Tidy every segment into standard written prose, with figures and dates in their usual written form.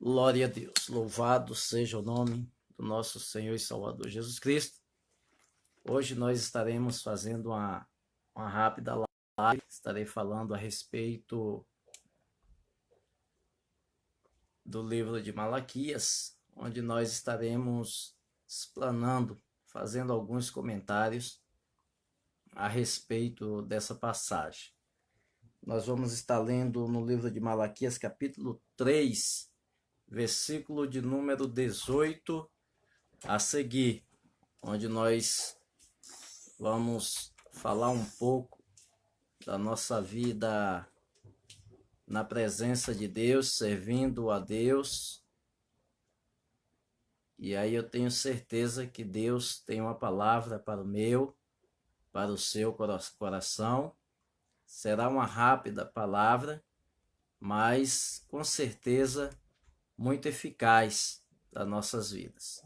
Glória a Deus, louvado seja o nome do nosso Senhor e Salvador Jesus Cristo. Hoje nós estaremos fazendo uma rápida live, estarei falando a respeito do livro de Malaquias, onde nós estaremos explanando, fazendo alguns comentários a respeito dessa passagem. Nós vamos estar lendo no livro de Malaquias, capítulo 3, versículo de número 18 a seguir, onde nós vamos falar um pouco da nossa vida na presença de Deus, servindo a Deus. E aí eu tenho certeza que Deus tem uma palavra para o meu, para o seu coração. Será uma rápida palavra, mas com certeza muito eficaz para nossas vidas.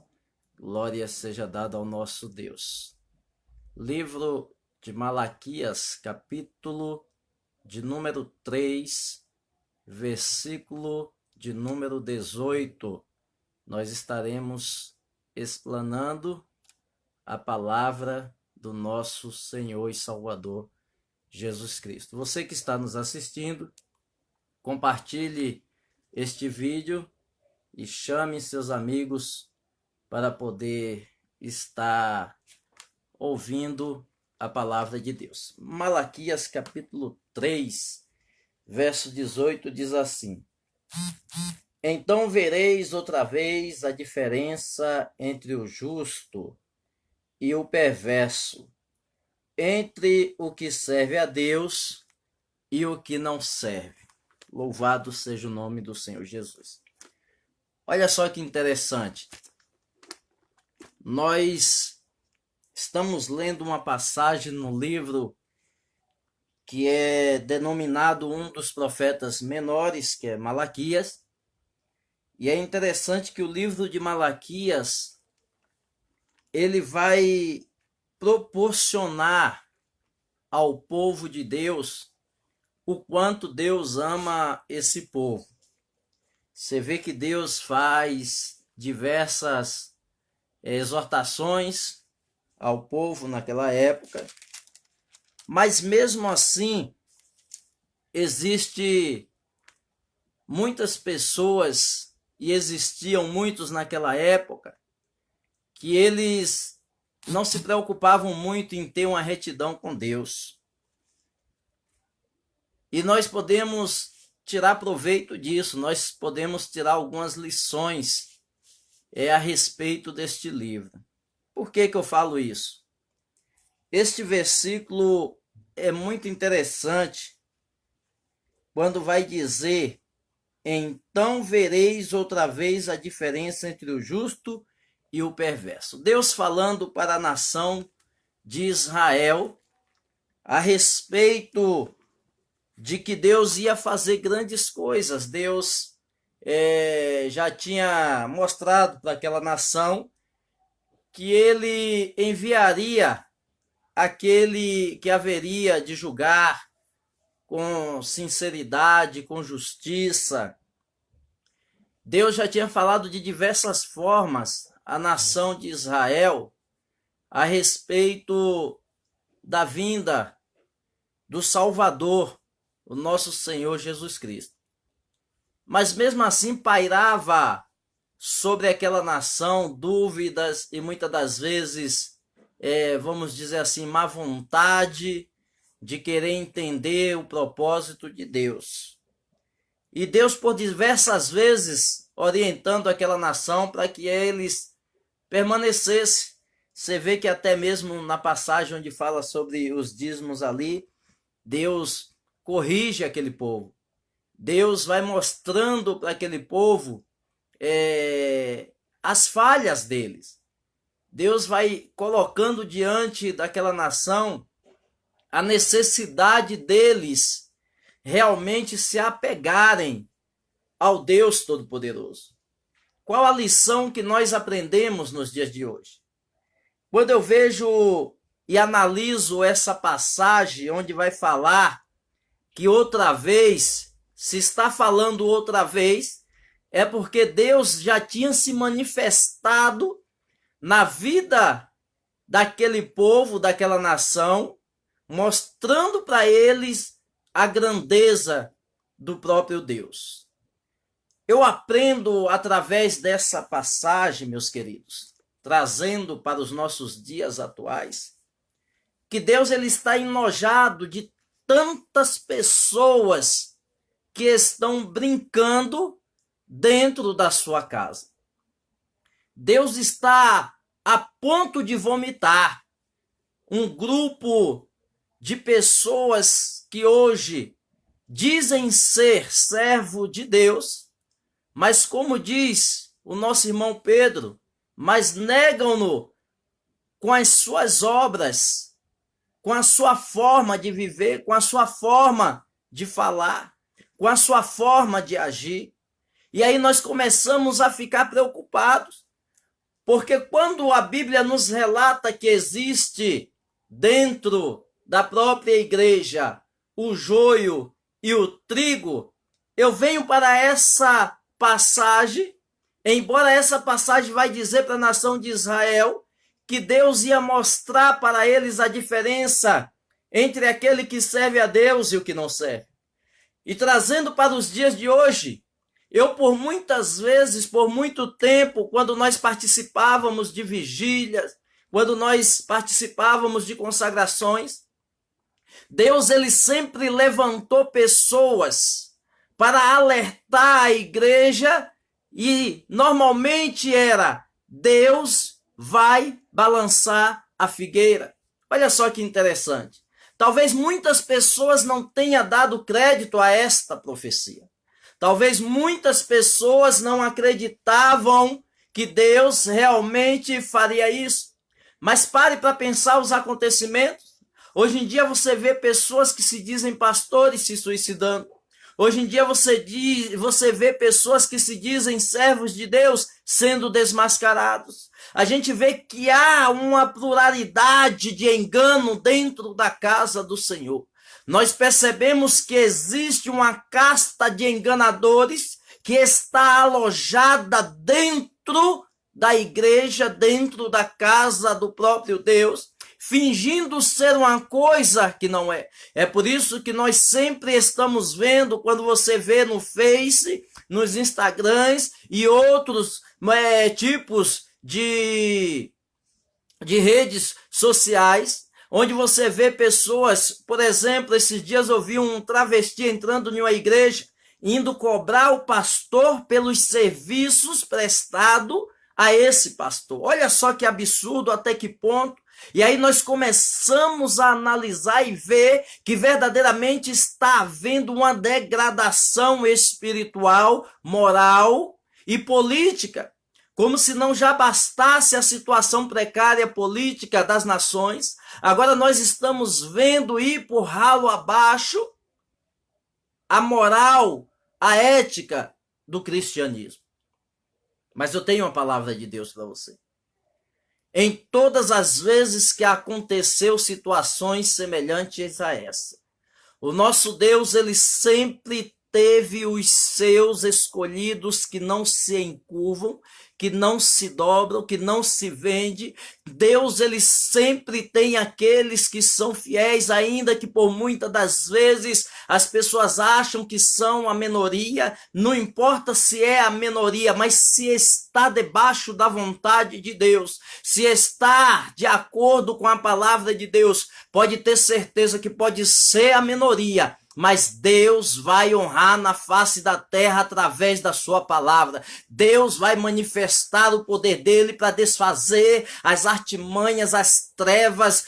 Glória seja dada ao nosso Deus. Livro de Malaquias, capítulo de número 3, versículo de número 18. Nós estaremos explanando a palavra do nosso Senhor e Salvador Jesus Cristo. Você que está nos assistindo, compartilhe este vídeo e chame seus amigos para poder estar ouvindo a palavra de Deus. Malaquias capítulo 3, verso 18 diz assim: Então vereis outra vez a diferença entre o justo e o perverso, entre o que serve a Deus e o que não serve. Louvado seja o nome do Senhor Jesus. Olha só que interessante. Nós estamos lendo uma passagem no livro que é denominado um dos profetas menores, que é Malaquias. E é interessante que o livro de Malaquias, ele vai proporcionar ao povo de Deus o quanto Deus ama esse povo. Você vê que Deus faz diversas exortações ao povo naquela época, mas mesmo assim existe muitas pessoas, e existiam muitos naquela época, que eles não se preocupavam muito em ter uma retidão com Deus. E nós podemos tirar proveito disso, nós podemos tirar algumas lições a respeito deste livro. Por que eu falo isso? Este versículo é muito interessante quando vai dizer: Então vereis outra vez a diferença entre o justo e o perverso. Deus falando para a nação de Israel a respeito de que Deus ia fazer grandes coisas. Deus já tinha mostrado para aquela nação que ele enviaria aquele que haveria de julgar com sinceridade, com justiça. Deus já tinha falado de diversas formas à nação de Israel a respeito da vinda do Salvador, o nosso Senhor Jesus Cristo. Mas mesmo assim pairava sobre aquela nação dúvidas e muitas das vezes, vamos dizer assim, má vontade de querer entender o propósito de Deus. E Deus, por diversas vezes, orientando aquela nação para que eles permanecessem. Você vê que até mesmo na passagem onde fala sobre os dízimos ali, Deus corrige aquele povo. Deus vai mostrando para aquele povo as falhas deles. Deus vai colocando diante daquela nação a necessidade deles realmente se apegarem ao Deus Todo-Poderoso. Qual a lição que nós aprendemos nos dias de hoje? Quando eu vejo e analiso essa passagem onde vai falar que outra vez, se está falando outra vez, é porque Deus já tinha se manifestado na vida daquele povo, daquela nação, mostrando para eles a grandeza do próprio Deus. Eu aprendo através dessa passagem, meus queridos, trazendo para os nossos dias atuais, que Deus ele está enojado de tantas pessoas que estão brincando dentro da sua casa. Deus está a ponto de vomitar um grupo de pessoas que hoje dizem ser servo de Deus, mas como diz o nosso irmão Pedro, mas negam-no com as suas obras, com a sua forma de viver, com a sua forma de falar, com a sua forma de agir. E aí nós começamos a ficar preocupados, porque quando a Bíblia nos relata que existe dentro da própria igreja o joio e o trigo, eu venho para essa passagem, embora essa passagem vai dizer para a nação de Israel que Deus ia mostrar para eles a diferença entre aquele que serve a Deus e o que não serve. E trazendo para os dias de hoje, eu por muitas vezes, por muito tempo, quando nós participávamos de vigílias, quando nós participávamos de consagrações, Deus ele sempre levantou pessoas para alertar a igreja e normalmente era: Deus vai balançar a figueira. Olha só que interessante. Talvez muitas pessoas não tenham dado crédito a esta profecia. Talvez muitas pessoas não acreditavam que Deus realmente faria isso. Mas pare para pensar os acontecimentos. Hoje em dia você vê pessoas que se dizem pastores se suicidando. Hoje em dia você vê pessoas que se dizem servos de Deus sendo desmascarados. A gente vê que há uma pluralidade de engano dentro da casa do Senhor. Nós percebemos que existe uma casta de enganadores que está alojada dentro da igreja, dentro da casa do próprio Deus, fingindo ser uma coisa que não é. É por isso que nós sempre estamos vendo, quando você vê no Face, nos Instagrams e outros tipos de redes sociais, onde você vê pessoas, por exemplo, esses dias eu vi um travesti entrando em uma igreja, indo cobrar o pastor pelos serviços prestados a esse pastor. Olha só que absurdo, até que ponto. E aí nós começamos a analisar e ver que verdadeiramente está havendo uma degradação espiritual, moral e política. Como se não já bastasse a situação precária política das nações, agora nós estamos vendo ir por ralo abaixo a moral, a ética do cristianismo. Mas eu tenho uma palavra de Deus para você. Em todas as vezes que aconteceu situações semelhantes a essa, o nosso Deus, ele sempre teve os seus escolhidos que não se encurvam, que não se dobram, que não se vende. Deus, ele sempre tem aqueles que são fiéis, ainda que por muitas das vezes as pessoas acham que são a minoria. Não importa se é a minoria, mas se está debaixo da vontade de Deus, se está de acordo com a palavra de Deus, pode ter certeza que pode ser a minoria, mas Deus vai honrar na face da terra através da sua palavra. Deus vai manifestar o poder dele para desfazer as artimanhas, as trevas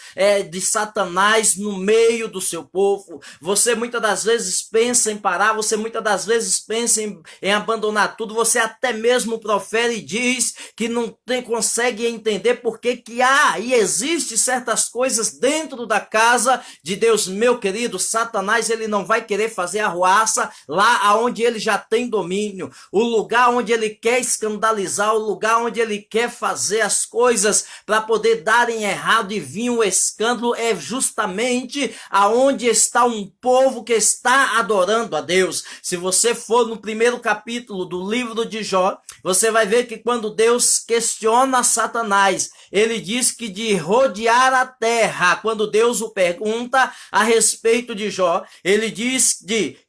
de Satanás no meio do seu povo. Você muitas das vezes pensa em parar, você muitas das vezes pensa em abandonar tudo, você até mesmo profere e diz que não consegue entender por que há e existe certas coisas dentro da casa de Deus. Meu querido, Satanás, ele não vai querer fazer arruaça lá onde ele já tem domínio, o lugar onde ele quer escandalizar, o lugar onde ele quer fazer as coisas para poder darem errado adivinha o escândalo? É justamente aonde está um povo que está adorando a Deus. Se você for no primeiro capítulo do livro de Jó, você vai ver que quando Deus questiona Satanás, ele diz que de rodear a terra, quando Deus o pergunta a respeito de Jó, ele diz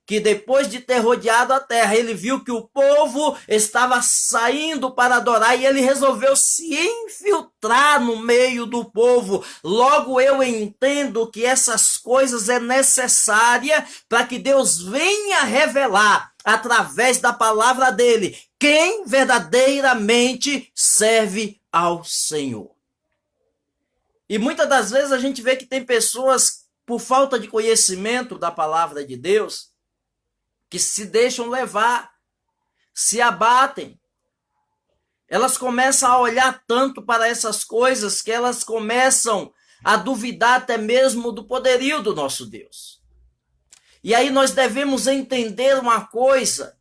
que depois de ter rodeado a terra, ele viu que o povo estava saindo para adorar e ele resolveu se infiltrar no meio do povo. Logo eu entendo que essas coisas é necessária para que Deus venha revelar através da palavra dele quem verdadeiramente serve ao Senhor. E muitas das vezes a gente vê que tem pessoas, por falta de conhecimento da palavra de Deus, que se deixam levar, se abatem. Elas começam a olhar tanto para essas coisas que elas começam a duvidar até mesmo do poderio do nosso Deus. E aí nós devemos entender uma coisa,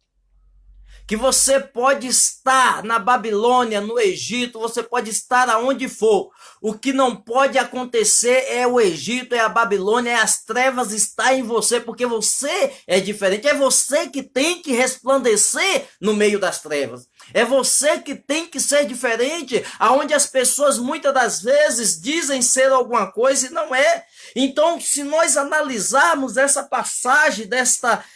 que você pode estar na Babilônia, no Egito, você pode estar aonde for. O que não pode acontecer é o Egito, é a Babilônia, é as trevas estar em você, porque você é diferente. É você que tem que resplandecer no meio das trevas. É você que tem que ser diferente, aonde as pessoas muitas das vezes dizem ser alguma coisa e não é. Então, se nós analisarmos essa passagem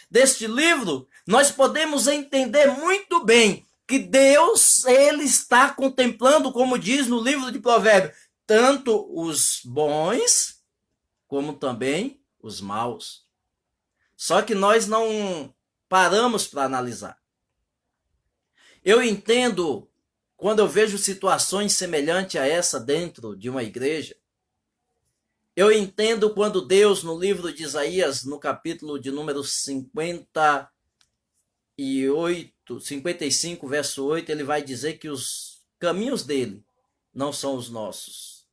deste livro, nós podemos entender muito bem que Deus, ele está contemplando, como diz no livro de Provérbios, tanto os bons como também os maus. Só que nós não paramos para analisar. Eu entendo, quando eu vejo situações semelhantes a essa dentro de uma igreja, eu entendo quando Deus, no livro de Isaías, no capítulo de número 55, verso 8, ele vai dizer que os caminhos dele não são os nossos,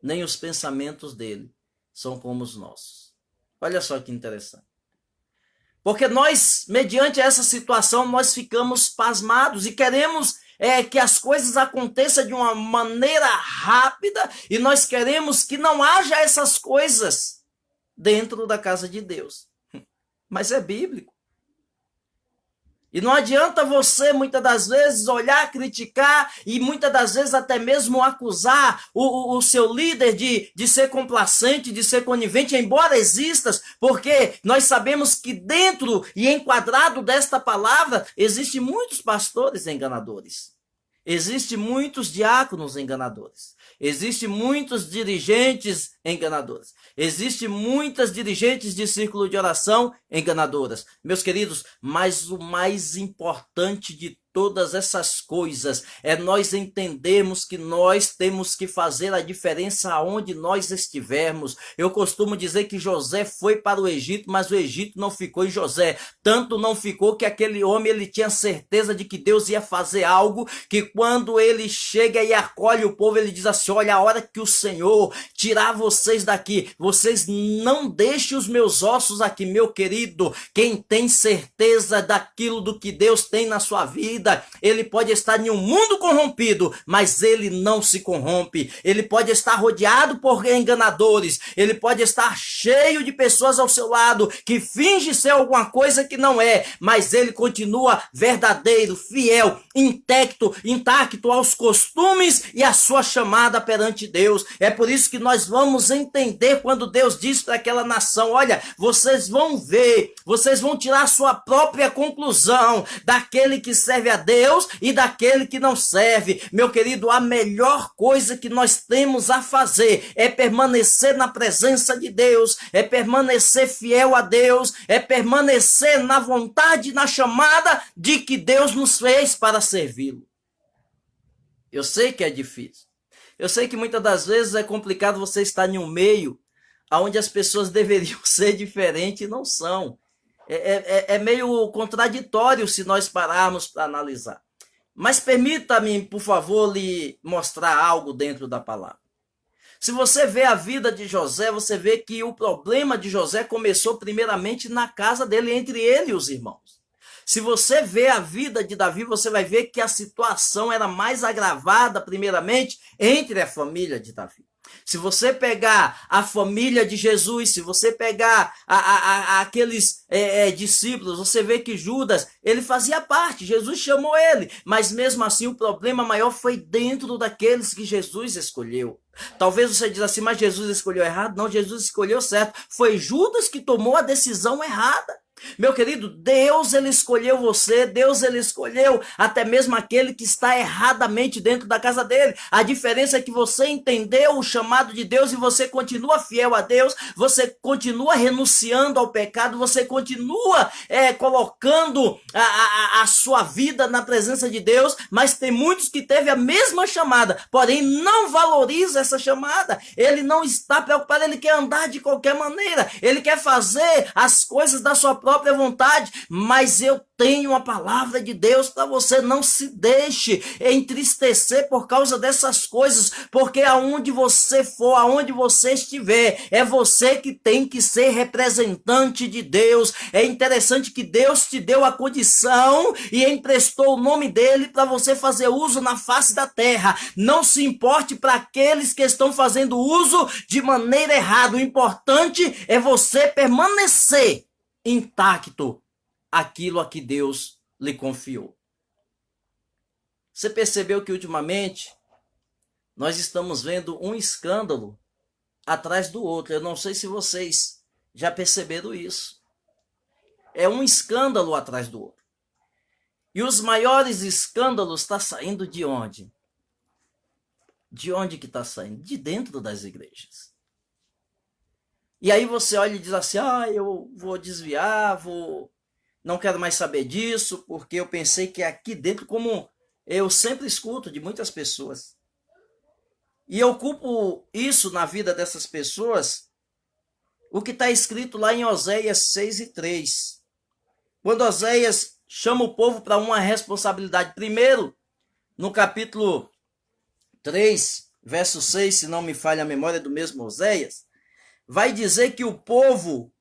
nem os pensamentos dele são como os nossos. Olha só que interessante. Porque nós, mediante essa situação, nós ficamos pasmados e queremos que as coisas aconteçam de uma maneira rápida e nós queremos que não haja essas coisas dentro da casa de Deus. Mas é bíblico. E não adianta você, muitas das vezes, olhar, criticar e muitas das vezes até mesmo acusar o seu líder de ser complacente, de ser conivente, embora existas, porque nós sabemos que dentro e enquadrado desta palavra, existem muitos pastores enganadores. Existem muitos diáconos enganadores. Existem muitos dirigentes enganadores. Existem muitas dirigentes de círculo de oração enganadoras. Meus queridos, mas o mais importante de todas essas coisas é nós entendermos que nós temos que fazer a diferença aonde nós estivermos. Eu costumo dizer que José foi para o Egito, mas o Egito não ficou em José. Tanto não ficou que aquele homem ele tinha certeza de que Deus ia fazer algo, que quando ele chega e acolhe o povo, ele diz assim: olha, a hora que o Senhor tirar vocês daqui, vocês não deixem os meus ossos aqui. Meu querido, quem tem certeza daquilo do que Deus tem na sua vida, ele pode estar em um mundo corrompido, mas ele não se corrompe. Ele pode estar rodeado por enganadores, ele pode estar cheio de pessoas ao seu lado que fingem ser alguma coisa que não é, mas ele continua verdadeiro, fiel, intacto aos costumes e à sua chamada perante Deus. É por isso que nós vamos entender quando Deus diz para aquela nação: olha, vocês vão ver, vocês vão tirar a sua própria conclusão daquele que serve a Deus e daquele que não serve. Meu querido, a melhor coisa que nós temos a fazer é permanecer na presença de Deus, é permanecer fiel a Deus, é permanecer na vontade, na chamada de que Deus nos fez para servi-lo. Eu sei que é difícil. Eu sei que muitas das vezes é complicado você estar em um meio onde as pessoas deveriam ser diferentes e não são. É meio contraditório se nós pararmos para analisar. Mas permita-me, por favor, lhe mostrar algo dentro da palavra. Se você vê a vida de José, você vê que o problema de José começou primeiramente na casa dele, entre ele e os irmãos. Se você vê a vida de Davi, você vai ver que a situação era mais agravada primeiramente entre a família de Davi. Se você pegar a família de Jesus, se você pegar aqueles discípulos, você vê que Judas, ele fazia parte, Jesus chamou ele, mas mesmo assim o problema maior foi dentro daqueles que Jesus escolheu. Talvez você diz assim, mas Jesus escolheu errado? Não, Jesus escolheu certo. Foi Judas que tomou a decisão errada. Meu querido, Deus ele escolheu você, Deus ele escolheu até mesmo aquele que está erradamente dentro da casa dele. A diferença é que você entendeu o chamado de Deus e você continua fiel a Deus, você continua renunciando ao pecado, você continua colocando a sua vida na presença de Deus, mas tem muitos que teve a mesma chamada, porém não valoriza essa chamada. Ele não está preocupado, ele quer andar de qualquer maneira, ele quer fazer as coisas da sua própria vontade, mas eu tenho a palavra de Deus para você. Não se deixe entristecer por causa dessas coisas, porque aonde você for, aonde você estiver, é você que tem que ser representante de Deus. É interessante que Deus te deu a condição e emprestou o nome dele para você fazer uso na face da terra. Não se importe para aqueles que estão fazendo uso de maneira errada. O importante é você permanecer intacto aquilo a que Deus lhe confiou. Você percebeu que ultimamente nós estamos vendo um escândalo atrás do outro. Eu não sei se vocês já perceberam isso. É um escândalo atrás do outro. E os maiores escândalos estão saindo de onde? De onde que está saindo? De dentro das igrejas. E aí você olha e diz assim, eu vou desviar, não quero mais saber disso, porque eu pensei que aqui dentro, como eu sempre escuto de muitas pessoas, e eu culpo isso na vida dessas pessoas, o que está escrito lá em Oséias 6:3. Quando Oséias chama o povo para uma responsabilidade, primeiro, no capítulo 3, verso 6, se não me falha a memória do mesmo Oséias, vai dizer que o povo,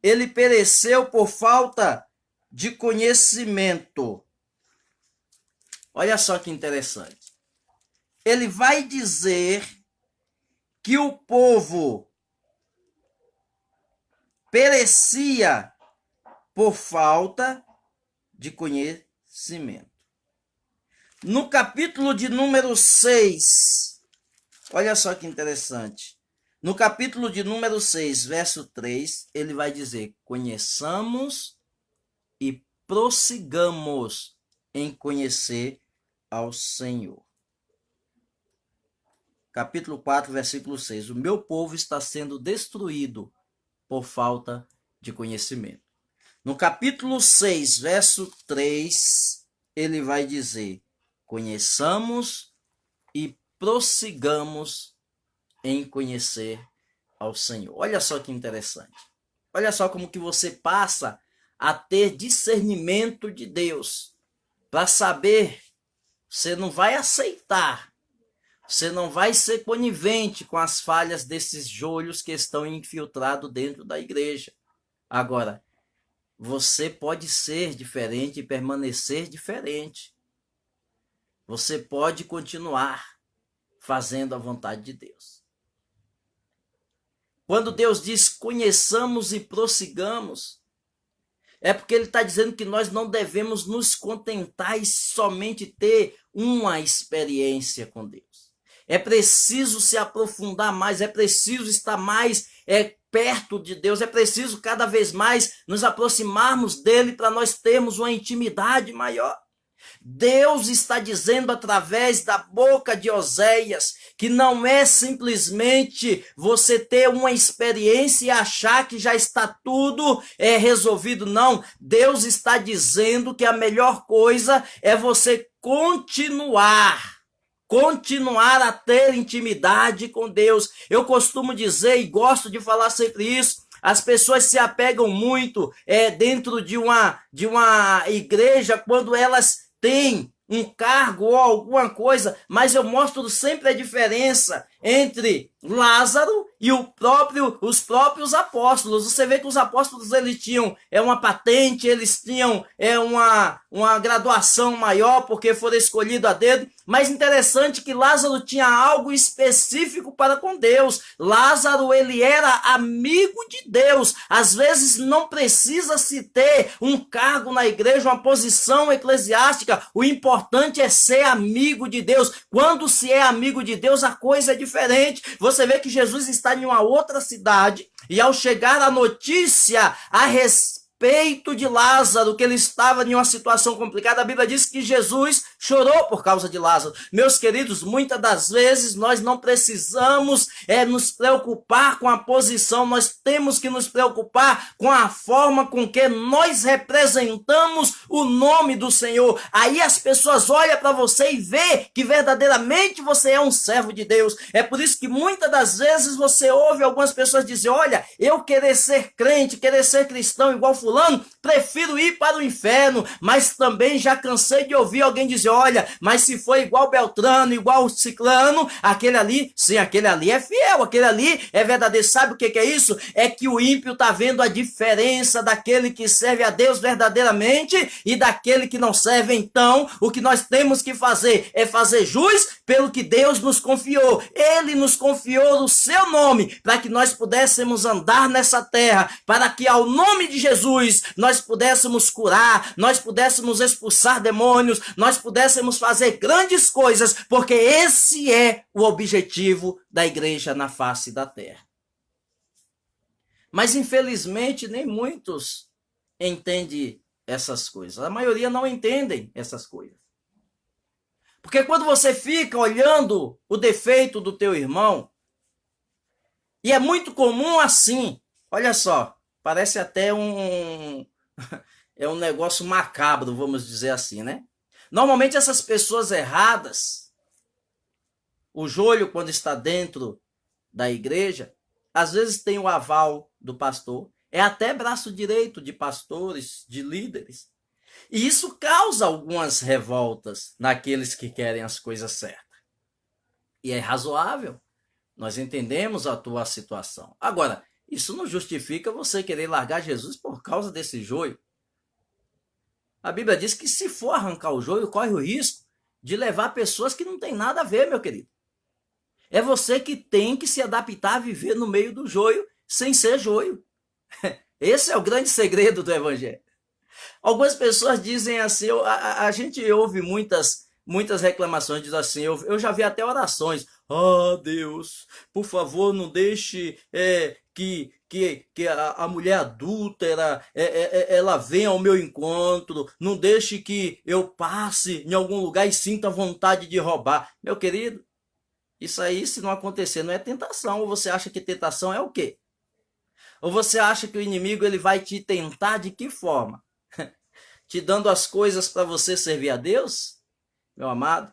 ele pereceu por falta de conhecimento. Olha só que interessante. Ele vai dizer que o povo perecia por falta de conhecimento. No capítulo de número 6, olha só que interessante. No capítulo de número 6, verso 3, ele vai dizer, conheçamos e prossigamos em conhecer ao Senhor. Capítulo 4, versículo 6, o meu povo está sendo destruído por falta de conhecimento. No capítulo 6, verso 3, ele vai dizer, conheçamos e prossigamos em conhecer ao Senhor. Olha só que interessante. Olha só como que você passa a ter discernimento de Deus para saber, você não vai aceitar, você não vai ser conivente com as falhas desses joelhos que estão infiltrados dentro da igreja. Agora, você pode ser diferente e permanecer diferente. Você pode continuar fazendo a vontade de Deus. Quando Deus diz conheçamos e prossigamos, é porque ele está dizendo que nós não devemos nos contentar e somente ter uma experiência com Deus. É preciso se aprofundar mais, é preciso estar mais perto de Deus, é preciso cada vez mais nos aproximarmos dele para nós termos uma intimidade maior. Deus está dizendo através da boca de Oséias que não é simplesmente você ter uma experiência e achar que já está tudo resolvido, não. Deus está dizendo que a melhor coisa é você continuar a ter intimidade com Deus. Eu costumo dizer e gosto de falar sempre isso, as pessoas se apegam muito dentro de uma igreja quando elas têm um cargo ou alguma coisa, mas eu mostro sempre a diferença entre Lázaro e os próprios apóstolos. Você vê que os apóstolos eles tinham uma patente, eles tinham uma graduação maior porque foram escolhidos a dedo. Mas interessante que Lázaro tinha algo específico para com Deus. Lázaro ele era amigo de Deus. Às vezes não precisa se ter um cargo na igreja, uma posição eclesiástica. O importante é ser amigo de Deus. Quando se é amigo de Deus, a coisa é diferente. Você vê que Jesus está em uma outra cidade e ao chegar a notícia a respeito de Lázaro, que ele estava em uma situação complicada, a Bíblia diz que Jesus chorou por causa de Lázaro. Meus queridos, muitas das vezes nós não precisamos nos preocupar com a posição, nós temos que nos preocupar com a forma com que nós representamos o nome do Senhor. Aí as pessoas olham para você e vê que verdadeiramente você é um servo de Deus. É por isso que muitas das vezes você ouve algumas pessoas dizer, olha, eu querer ser crente, querer ser cristão igual fulano, prefiro ir para o inferno. Mas também já cansei de ouvir alguém dizer, olha, mas se for igual Beltrano, igual Ciclano, aquele ali, sim, aquele ali é fiel, aquele ali é verdadeiro. Sabe o que é isso? É que o ímpio está vendo a diferença daquele que serve a Deus verdadeiramente e daquele que não serve. Então, o que nós temos que fazer é fazer jus pelo que Deus nos confiou. Ele nos confiou o seu nome para que nós pudéssemos andar nessa terra, para que ao nome de Jesus nós pudéssemos curar, nós pudéssemos expulsar demônios, nós pudéssemos fazer grandes coisas, porque esse é o objetivo da igreja na face da terra. Mas infelizmente nem muitos entendem essas coisas. A maioria não entendem essas coisas. Porque quando você fica olhando o defeito do teu irmão, e é muito comum assim, olha só, parece até é um negócio macabro, vamos dizer assim, né? Normalmente essas pessoas erradas, o joelho quando está dentro da igreja, às vezes tem o aval do pastor, é até braço direito de pastores, de líderes. E isso causa algumas revoltas naqueles que querem as coisas certas. E é razoável, nós entendemos a tua situação. Agora, isso não justifica você querer largar Jesus por causa desse joio. A Bíblia diz que se for arrancar o joio, corre o risco de levar pessoas que não tem nada a ver, meu querido. É você que tem que se adaptar a viver no meio do joio sem ser joio. Esse é o grande segredo do evangelho. Algumas pessoas dizem assim, a gente ouve muitas reclamações, diz assim, eu já vi até orações, Deus, por favor, não deixe que a mulher adúltera, ela venha ao meu encontro, não deixe que eu passe em algum lugar e sinta vontade de roubar. Meu querido, isso aí, se não acontecer, não é tentação. Ou você acha que tentação é o quê? Ou você acha que o inimigo ele vai te tentar de que forma? Te dando as coisas para você servir a Deus? Meu amado,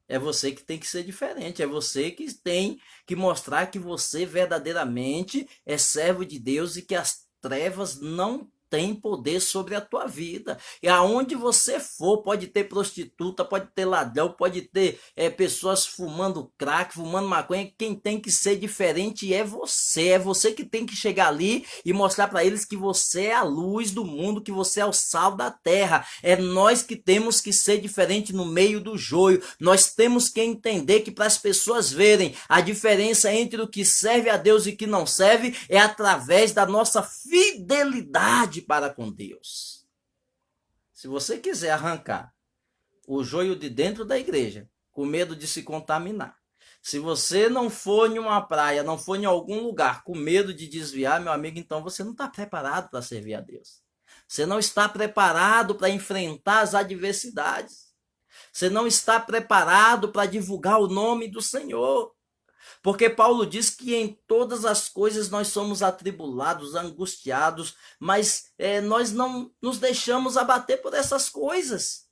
é você que tem que ser diferente, é você que tem que mostrar que você verdadeiramente é servo de Deus e que as trevas não têm poder sobre a tua vida. E aonde você for, pode ter prostituta, pode ter ladrão, pode ter pessoas fumando crack, fumando maconha. Quem tem que ser diferente é você que tem que chegar ali e mostrar para eles que você é a luz do mundo, que você é o sal da terra. É nós que temos que ser diferente no meio do joio. Nós temos que entender que para as pessoas verem a diferença entre o que serve a Deus e o que não serve é através da nossa fidelidade para com Deus. Se você quiser arrancar o joio de dentro da igreja, com medo de se contaminar, se você não for em uma praia, não for em algum lugar com medo de desviar, meu amigo, então você não está preparado para servir a Deus. Você não está preparado para enfrentar as adversidades. Você não está preparado para divulgar o nome do Senhor. Porque Paulo diz que em todas as coisas nós somos atribulados, angustiados, mas nós não nos deixamos abater por essas coisas.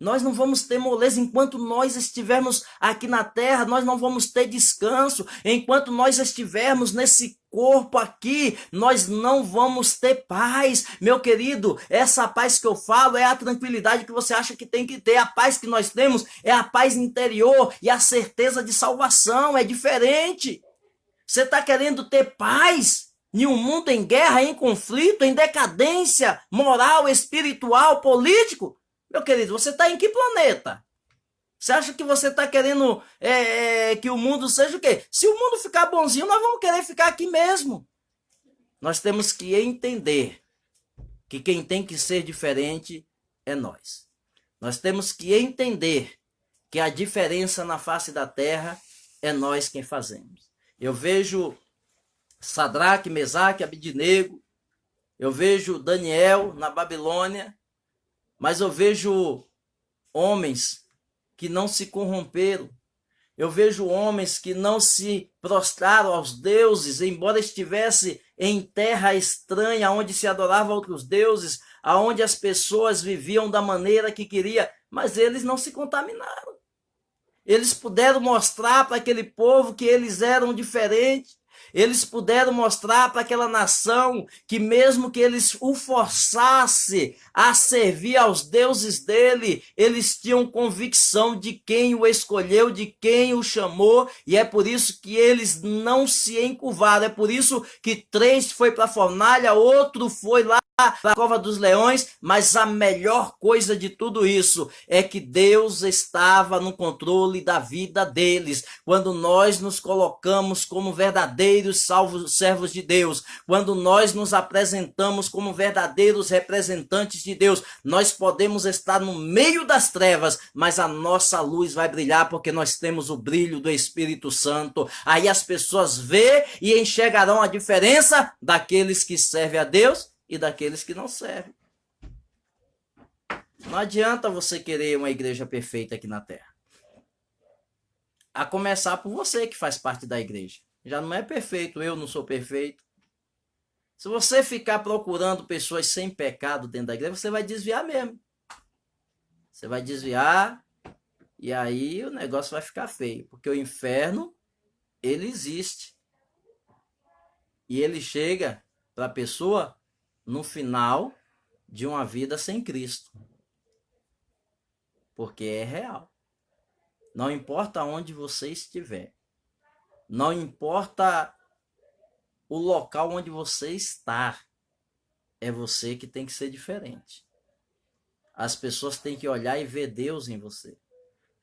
Nós não vamos ter moleza enquanto nós estivermos aqui na terra, nós não vamos ter descanso. Enquanto nós estivermos nesse corpo aqui, nós não vamos ter paz. Meu querido, essa paz que eu falo é a tranquilidade que você acha que tem que ter. A paz que nós temos é a paz interior e a certeza de salvação. É diferente. Você está querendo ter paz em um mundo em guerra, em conflito, em decadência moral, espiritual, político? Meu querido, você está em que planeta? Você acha que você está querendo que o mundo seja o quê? Se o mundo ficar bonzinho, nós vamos querer ficar aqui mesmo. Nós temos que entender que quem tem que ser diferente é nós. Nós temos que entender que a diferença na face da terra é nós quem fazemos. Eu vejo Sadraque, Mesaque, Abidnego, eu vejo Daniel na Babilônia, mas eu vejo homens que não se corromperam. Eu vejo homens que não se prostraram aos deuses, embora estivesse em terra estranha, onde se adorava outros deuses, aonde as pessoas viviam da maneira que queria, mas eles não se contaminaram. Eles puderam mostrar para aquele povo que eles eram diferentes. Eles puderam mostrar para aquela nação que mesmo que eles o forçassem a servir aos deuses dele, eles tinham convicção de quem o escolheu, de quem o chamou, e é por isso que eles não se encurvaram. É por isso que 3 foi para a fornalha, outro foi lá para a cova dos leões, mas a melhor coisa de tudo isso é que Deus estava no controle da vida deles. Quando nós nos colocamos como verdadeiros servos de Deus, quando nós nos apresentamos como verdadeiros representantes de Deus, nós podemos estar no meio das trevas, mas a nossa luz vai brilhar porque nós temos o brilho do Espírito Santo. Aí as pessoas vê e enxergarão a diferença daqueles que servem a Deus e daqueles que não servem. Não adianta você querer uma igreja perfeita aqui na terra. A começar por você que faz parte da igreja. Já não é perfeito, eu não sou perfeito. Se você ficar procurando pessoas sem pecado dentro da igreja, você vai desviar mesmo. Você vai desviar e aí o negócio vai ficar feio. Porque o inferno, ele existe. E ele chega para a pessoa no final de uma vida sem Cristo. Porque é real. Não importa onde você estiver. Não importa o local onde você está. É você que tem que ser diferente. As pessoas têm que olhar e ver Deus em você.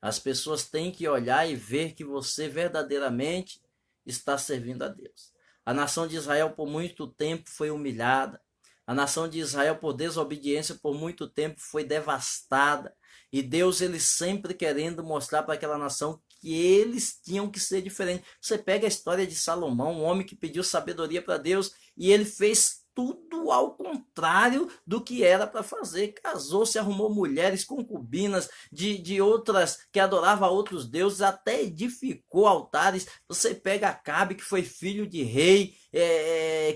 As pessoas têm que olhar e ver que você verdadeiramente está servindo a Deus. A nação de Israel por muito tempo foi humilhada. A nação de Israel, por desobediência, por muito tempo foi devastada. E Deus, ele sempre querendo mostrar para aquela nação que eles tinham que ser diferentes. Você pega a história de Salomão, um homem que pediu sabedoria para Deus, e ele fez tudo ao contrário do que era para fazer. Casou-se, arrumou mulheres, concubinas de outras que adoravam a outros deuses, até edificou altares. Você pega Acabe, que foi filho de rei,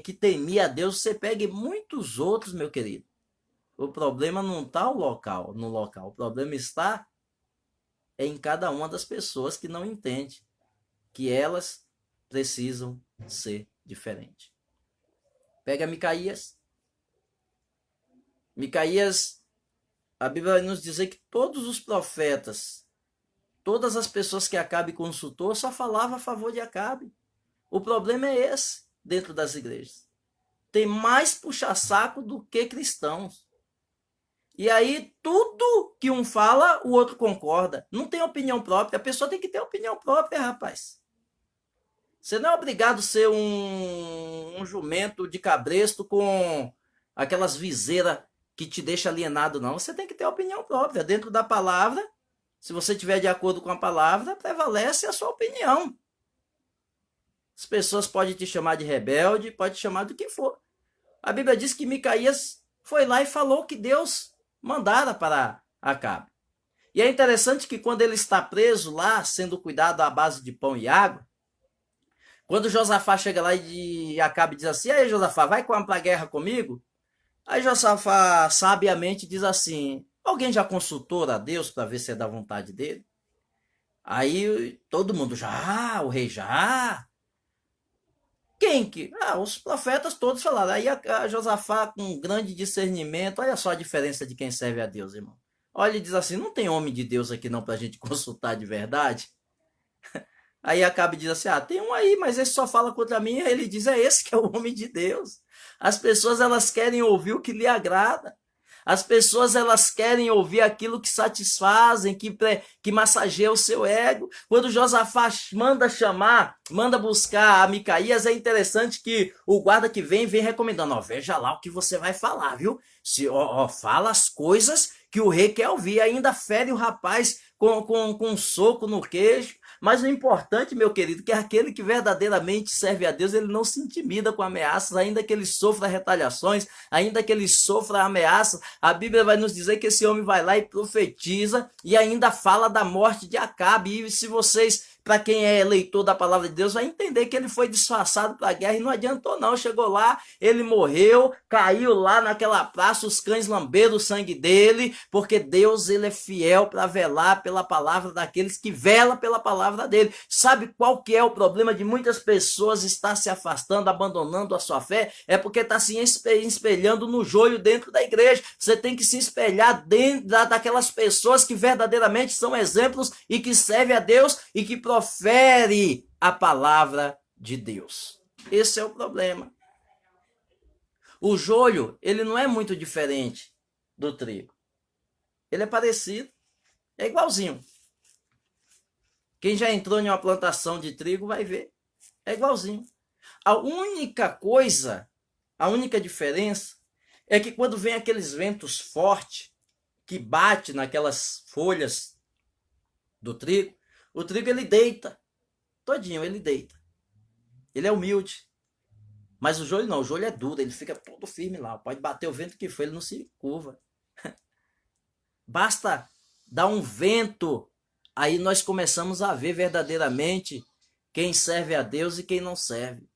que temia a Deus. Você pega muitos outros, meu querido. O problema não está no local. O problema está em cada uma das pessoas que não entende que elas precisam ser diferentes. Pega Micaías. Micaías, a Bíblia vai nos dizer que todos os profetas, todas as pessoas que Acabe consultou, só falavam a favor de Acabe. O problema é esse dentro das igrejas. Tem mais puxa-saco do que cristãos. E aí, tudo que um fala, o outro concorda. Não tem opinião própria. A pessoa tem que ter opinião própria, rapaz. Você não é obrigado a ser um jumento de cabresto com aquelas viseiras que te deixa alienado, não. Você tem que ter opinião própria. Dentro da palavra, se você estiver de acordo com a palavra, prevalece a sua opinião. As pessoas podem te chamar de rebelde, podem te chamar do que for. A Bíblia diz que Micaías foi lá e falou que Deus mandara para Acabe. E é interessante que quando ele está preso lá, sendo cuidado à base de pão e água, quando Josafá chega lá e Acabe diz assim: aí Josafá, vai para a guerra comigo? Aí Josafá sabiamente diz assim: Alguém já consultou a Deus para ver se é da vontade dele? Aí todo mundo já, o rei já. Quem que? Ah, os profetas todos falaram. Aí a Josafá, com um grande discernimento, olha só a diferença de quem serve a Deus, irmão. Olha, ele diz assim: não tem homem de Deus aqui não para a gente consultar de verdade. Aí Acabe diz assim: ah, tem um aí, mas esse só fala contra mim. Aí ele diz: é esse que é o homem de Deus. As pessoas elas querem ouvir o que lhe agrada. As pessoas elas querem ouvir aquilo que satisfazem, que massageia o seu ego. Quando Josafá manda chamar, manda buscar a Micaías, é interessante que o guarda que vem recomendando: ó, veja lá o que você vai falar, viu? Se, fala as coisas que o rei quer ouvir, ainda fere o rapaz com um soco no queixo. Mas o importante, meu querido, que aquele que verdadeiramente serve a Deus, ele não se intimida com ameaças, ainda que ele sofra retaliações, ainda que ele sofra ameaças. A Bíblia vai nos dizer que esse homem vai lá e profetiza e ainda fala da morte de Acabe. E se vocês, para quem é leitor da palavra de Deus, vai entender que ele foi disfarçado para a guerra e não adiantou não. Chegou lá, ele morreu, caiu lá naquela praça, os cães lamberam o sangue dele, porque Deus ele é fiel para velar pela palavra daqueles que velam pela palavra dele. Sabe qual que é o problema de muitas pessoas estar se afastando, abandonando a sua fé? É porque está se espelhando no joio dentro da igreja. Você tem que se espelhar dentro daquelas pessoas que verdadeiramente são exemplos e que servem a Deus e que profere a palavra de Deus. Esse é o problema. O joio, ele não é muito diferente do trigo. Ele é parecido, é igualzinho. Quem já entrou em uma plantação de trigo vai ver, é igualzinho. A única coisa, a única diferença é que quando vem aqueles ventos fortes que bate naquelas folhas do trigo, o trigo ele deita, todinho ele deita. Ele é humilde. Mas o joelho não, o joelho é duro, ele fica todo firme lá. Pode bater o vento que for, ele não se curva. Basta dar um vento, aí nós começamos a ver verdadeiramente quem serve a Deus e quem não serve.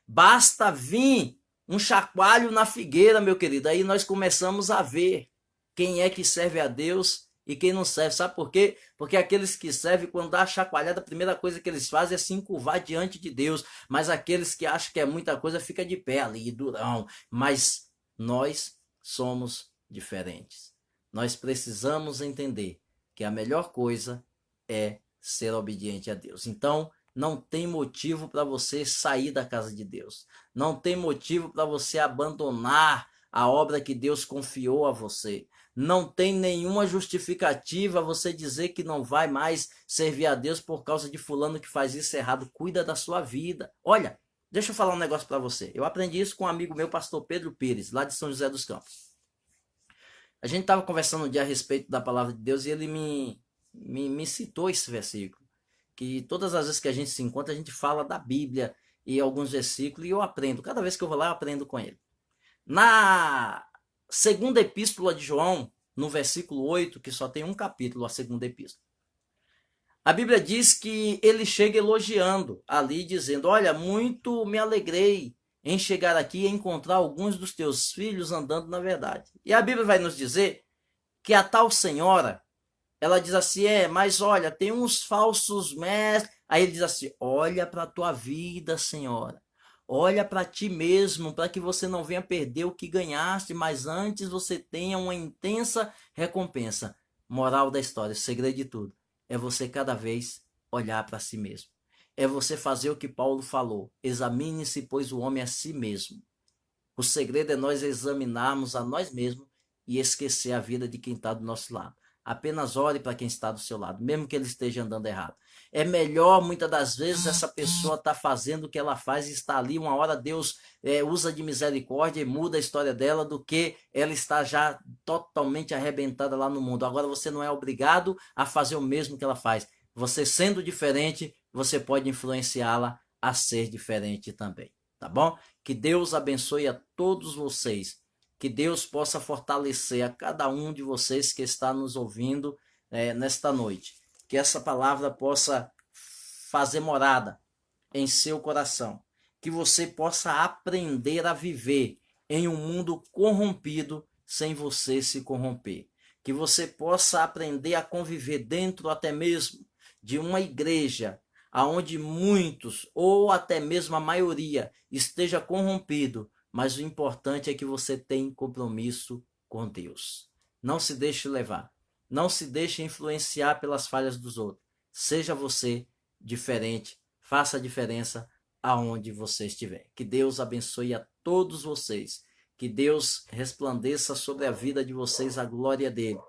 Basta vir um chacoalho na figueira, meu querido, aí nós começamos a ver quem é que serve a Deus e quem não serve. Sabe por quê? Porque aqueles que servem, quando dá a chacoalhada, a primeira coisa que eles fazem é se encurvar diante de Deus. Mas aqueles que acham que é muita coisa, fica de pé ali, durão. Mas nós somos diferentes. Nós precisamos entender que a melhor coisa é ser obediente a Deus. Então, não tem motivo para você sair da casa de Deus. Não tem motivo para você abandonar a obra que Deus confiou a você. Não tem nenhuma justificativa você dizer que não vai mais servir a Deus por causa de fulano que faz isso errado. Cuida da sua vida. Olha, deixa eu falar um negócio para você. Eu aprendi isso com um amigo meu, pastor Pedro Pires, lá de São José dos Campos. A gente estava conversando um dia a respeito da palavra de Deus e ele me citou esse versículo. Que todas as vezes que a gente se encontra, a gente fala da Bíblia e alguns versículos e eu aprendo. Cada vez que eu vou lá, eu aprendo com ele. Na segunda epístola de João, no versículo 8, que só tem um capítulo, a segunda epístola, a Bíblia diz que ele chega elogiando ali, dizendo: olha, muito me alegrei em chegar aqui e encontrar alguns dos teus filhos andando na verdade. E a Bíblia vai nos dizer que a tal senhora, ela diz assim: mas olha, tem uns falsos mestres. Aí ele diz assim: olha para a tua vida, senhora. Olha para ti mesmo, para que você não venha perder o que ganhaste, mas antes você tenha uma intensa recompensa. Moral da história, o segredo de tudo, é você cada vez olhar para si mesmo. É você fazer o que Paulo falou: examine-se, pois, o homem a si mesmo. O segredo é nós examinarmos a nós mesmos e esquecer a vida de quem está do nosso lado. Apenas ore para quem está do seu lado, mesmo que ele esteja andando errado. É melhor, muitas das vezes, essa pessoa está fazendo o que ela faz e está ali. Uma hora Deus usa de misericórdia e muda a história dela, do que ela está já totalmente arrebentada lá no mundo. Agora você não é obrigado a fazer o mesmo que ela faz. Você sendo diferente, você pode influenciá-la a ser diferente também. Tá bom? Que Deus abençoe a todos vocês. Que Deus possa fortalecer a cada um de vocês que está nos ouvindo nesta noite. Que essa palavra possa fazer morada em seu coração. Que você possa aprender a viver em um mundo corrompido sem você se corromper. que você possa aprender a conviver dentro até mesmo de uma igreja aonde muitos, ou até mesmo a maioria, esteja corrompido, mas o importante é que você tenha compromisso com Deus. Não se deixe levar, não se deixe influenciar pelas falhas dos outros. Seja você diferente, faça a diferença aonde você estiver. Que Deus abençoe a todos vocês, que Deus resplandeça sobre a vida de vocês a glória dele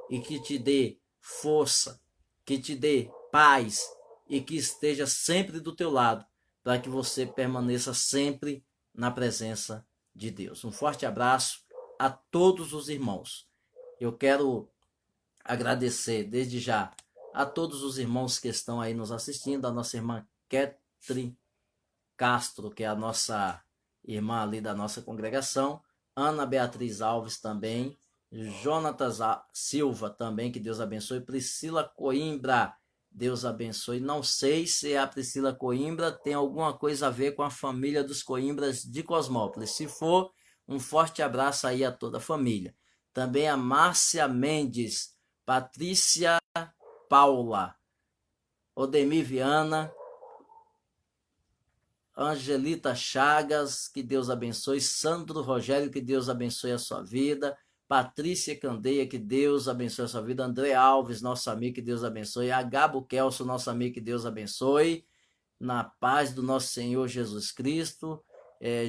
e que te dê força, que te dê paz e que esteja sempre do teu lado, para que você permaneça sempre na presença de Deus. Um forte abraço a todos os irmãos. Eu quero agradecer desde já a todos os irmãos que estão aí nos assistindo, a nossa irmã Ketri Castro, que é a nossa irmã ali da nossa congregação, Ana Beatriz Alves também, Jonatas Silva também, que Deus abençoe, Priscila Coimbra, Deus abençoe. Não sei se a Priscila Coimbra tem alguma coisa a ver com a família dos Coimbras de Cosmópolis. Se for, um forte abraço aí a toda a família. Também a Márcia Mendes, Patrícia Paula, Odemir Viana, Angelita Chagas, que Deus abençoe. Sandro Rogério, que Deus abençoe a sua vida. Patrícia Candeia, que Deus abençoe a sua vida. André Alves, nosso amigo, que Deus abençoe. Agabo Kelso, nosso amigo, que Deus abençoe. Na paz do nosso Senhor Jesus Cristo.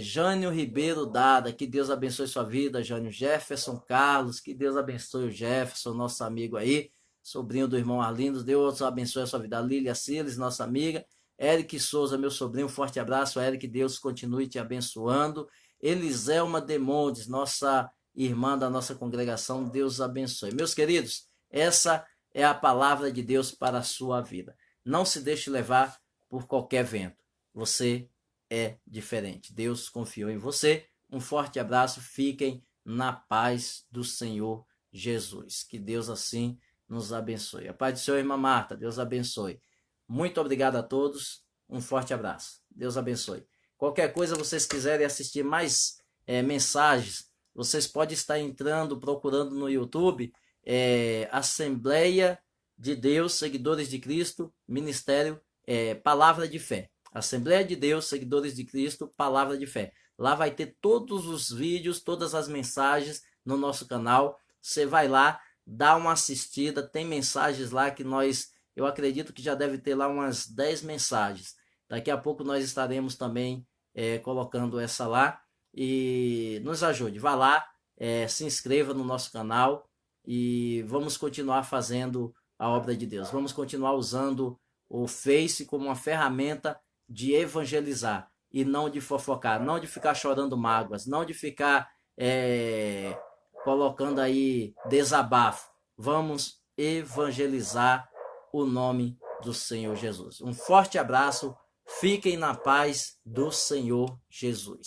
Jânio Ribeiro Dada, que Deus abençoe sua vida. Jânio Jefferson Carlos, que Deus abençoe o Jefferson, nosso amigo aí. Sobrinho do irmão Arlindo, Deus abençoe a sua vida. Lília Siles, nossa amiga. Eric Souza, meu sobrinho, um forte abraço. Eric, Deus continue te abençoando. Eliselma Demondes, nossa irmã da nossa congregação, Deus abençoe. Meus queridos, essa é a palavra de Deus para a sua vida. Não se deixe levar por qualquer vento. Você é diferente. Deus confiou em você. Um forte abraço. Fiquem na paz do Senhor Jesus. Que Deus assim nos abençoe. A paz do Senhor, irmã Marta. Deus abençoe. Muito obrigado a todos. Um forte abraço. Deus abençoe. Qualquer coisa vocês quiserem assistir mais mensagens, vocês podem estar entrando, procurando no YouTube, Assembleia de Deus, Seguidores de Cristo, Ministério, Palavra de Fé. Assembleia de Deus, Seguidores de Cristo, Palavra de Fé. Lá vai ter todos os vídeos, todas as mensagens no nosso canal. Você vai lá, dá uma assistida, tem mensagens lá que eu acredito que já deve ter lá umas 10 mensagens. Daqui a pouco nós estaremos também colocando essa lá. E nos ajude, vá lá, se inscreva no nosso canal e vamos continuar fazendo a obra de Deus. Vamos continuar usando o Face como uma ferramenta de evangelizar e não de fofocar, não de ficar chorando mágoas, não de ficar colocando aí desabafo. Vamos evangelizar o nome do Senhor Jesus. Um forte abraço, fiquem na paz do Senhor Jesus.